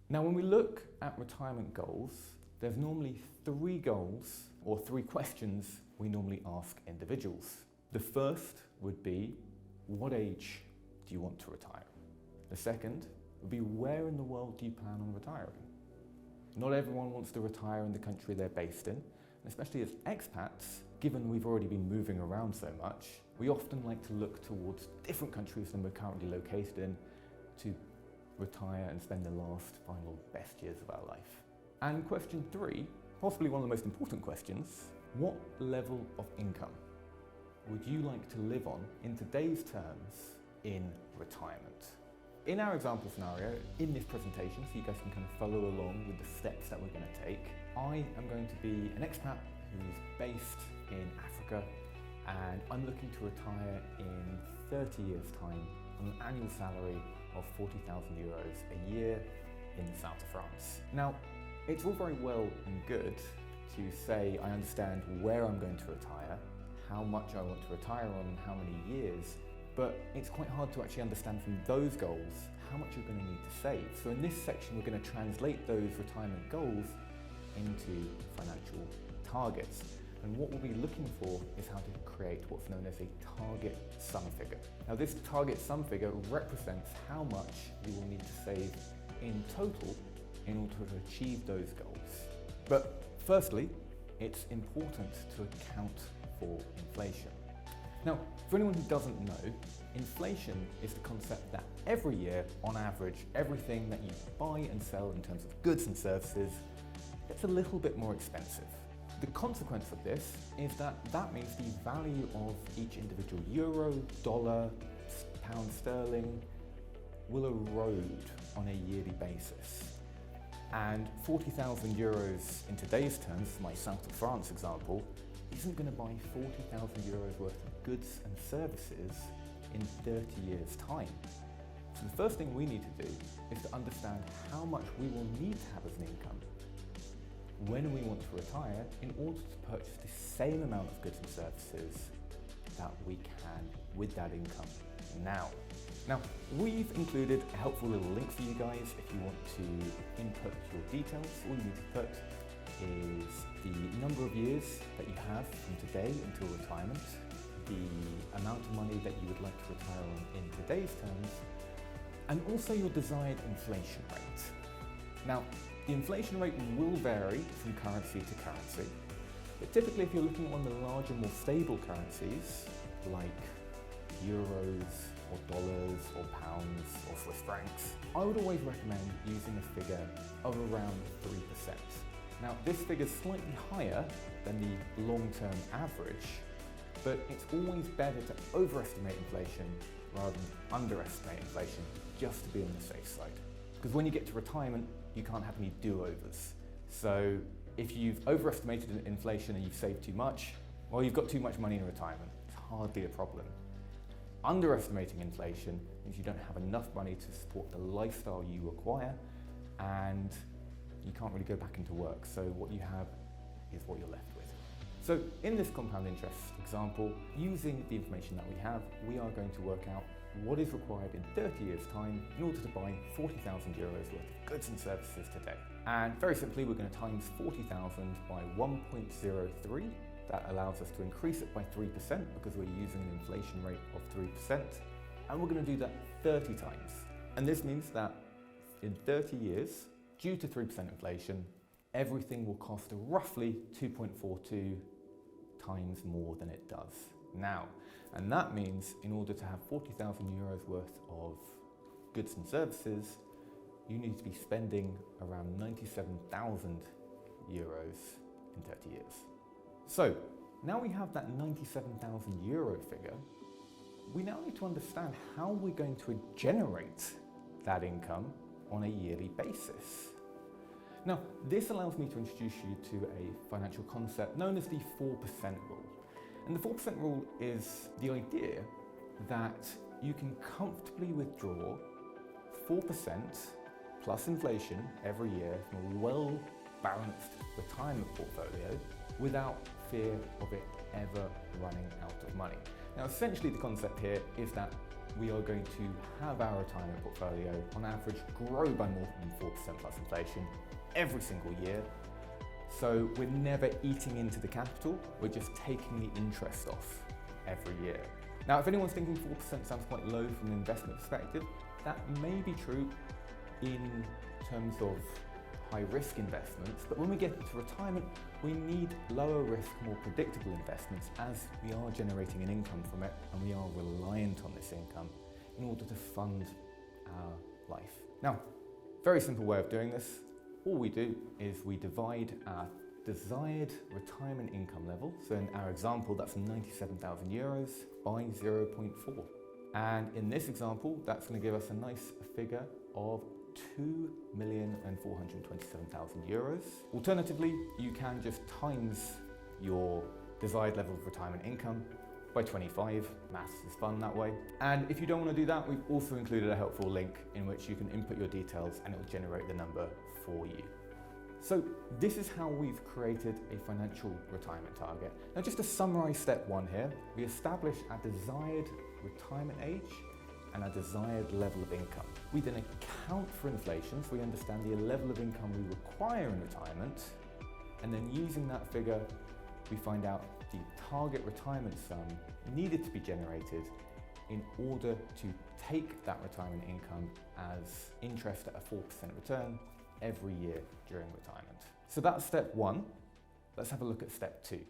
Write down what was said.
Now, when we look at retirement goals, there's normally three goals or three questions we normally ask individuals. The first would be, what age do you want to retire? The second would be, where in the world do you plan on retiring? Not everyone wants to retire in the country they're based in, and especially as expats, given we've already been moving around so much, we often like to look towards different countries than we're currently located in to retire and spend the last, final, best years of our life. And question three, possibly one of the most important questions, what level of income would you like to live on in today's terms in retirement? In our example scenario, in this presentation, so you guys can kind of follow along with the steps that we're going to take, I am going to be an expat who's based in Africa, and I'm looking to retire in 30 years' time on an annual salary of 40,000 euros a year in the south of France. Now, it's all very well and good to say I understand where I'm going to retire, how much I want to retire on, and how many years, but it's quite hard to actually understand from those goals how much you're going to need to save. So in this section, we're going to translate those retirement goals into financial targets. And what we'll be looking for is how to create what's known as a target sum figure. Now, this target sum figure represents how much you will need to save in total in order to achieve those goals. But firstly, it's important to account for inflation. Now, for anyone who doesn't know, inflation is the concept that every year, on average, everything that you buy and sell in terms of goods and services gets a little bit more expensive. The consequence of this is that means the value of each individual euro, dollar, pound sterling will erode on a yearly basis. And 40,000 euros in today's terms, my South of France example, isn't going to buy 40,000 euros worth of goods and services in 30 years' time. So the first thing we need to do is to understand how much we will need to have as an income when we want to retire in order to purchase the same amount of goods and services that we can with that income now. Now, we've included a helpful little link for you guys if you want to input your details. All you need to put is the number of years that you have from today until retirement, the amount of money that you would like to retire on in today's terms, and also your desired inflation rate. Now, the inflation rate will vary from currency to currency, but typically if you're looking at one of the larger, more stable currencies, like euros or dollars or pounds or Swiss francs, I would always recommend using a figure of around 3%. Now, this figure is slightly higher than the long-term average, but it's always better to overestimate inflation rather than underestimate inflation, just to be on the safe side. Because when you get to retirement, you can't have any do-overs. So if you've overestimated inflation and you've saved too much, well, you've got too much money in retirement. It's hardly a problem. Underestimating inflation means you don't have enough money to support the lifestyle you require, and you can't really go back into work. So what you have is what you're left with. So in this compound interest example, using the information that we have, we are going to work out what is required in 30 years' time in order to buy 40,000 euros worth of goods and services today. And very simply, we're going to times 40,000 by 1.03. That allows us to increase it by 3% because we're using an inflation rate of 3. And we're going to do that 30 times. And this means that in 30 years, due to 3% inflation, everything will cost roughly 2.42 times more than it does now. And that means in order to have 40,000 euros worth of goods and services, you need to be spending around 97,000 euros in 30 years. So now we have that 97,000 euro figure, we now need to understand how we're going to generate that income on a yearly basis. Now, this allows me to introduce you to a financial concept known as the 4% rule. And the 4% rule is the idea that you can comfortably withdraw 4% plus inflation every year from a well-balanced retirement portfolio without fear of it ever running out of money. Now, essentially the concept here is that we are going to have our retirement portfolio on average grow by more than 4% plus inflation every single year. So we're never eating into the capital, we're just taking the interest off every year. Now, if anyone's thinking 4% sounds quite low from an investment perspective, that may be true in terms of high-risk investments, but when we get into retirement, we need lower risk, more predictable investments as we are generating an income from it and we are reliant on this income in order to fund our life. Now, very simple way of doing this. All we do is we divide our desired retirement income level, so in our example that's 97,000 euros, by 0.4. And in this example, that's going to give us a nice figure of 2,427,000 euros. Alternatively, you can just times your desired level of retirement income by 25. Maths is fun that way. And if you don't want to do that, we've also included a helpful link in which you can input your details and it will generate the number for you. So this is how we've created a financial retirement target. Now, just to summarize step one here, we establish our desired retirement age and our desired level of income. We then account for inflation, so we understand the level of income we require in retirement, and then using that figure, we find out the target retirement sum needed to be generated in order to take that retirement income as interest at a 4% return every year during retirement. So that's step one. Let's have a look at step two.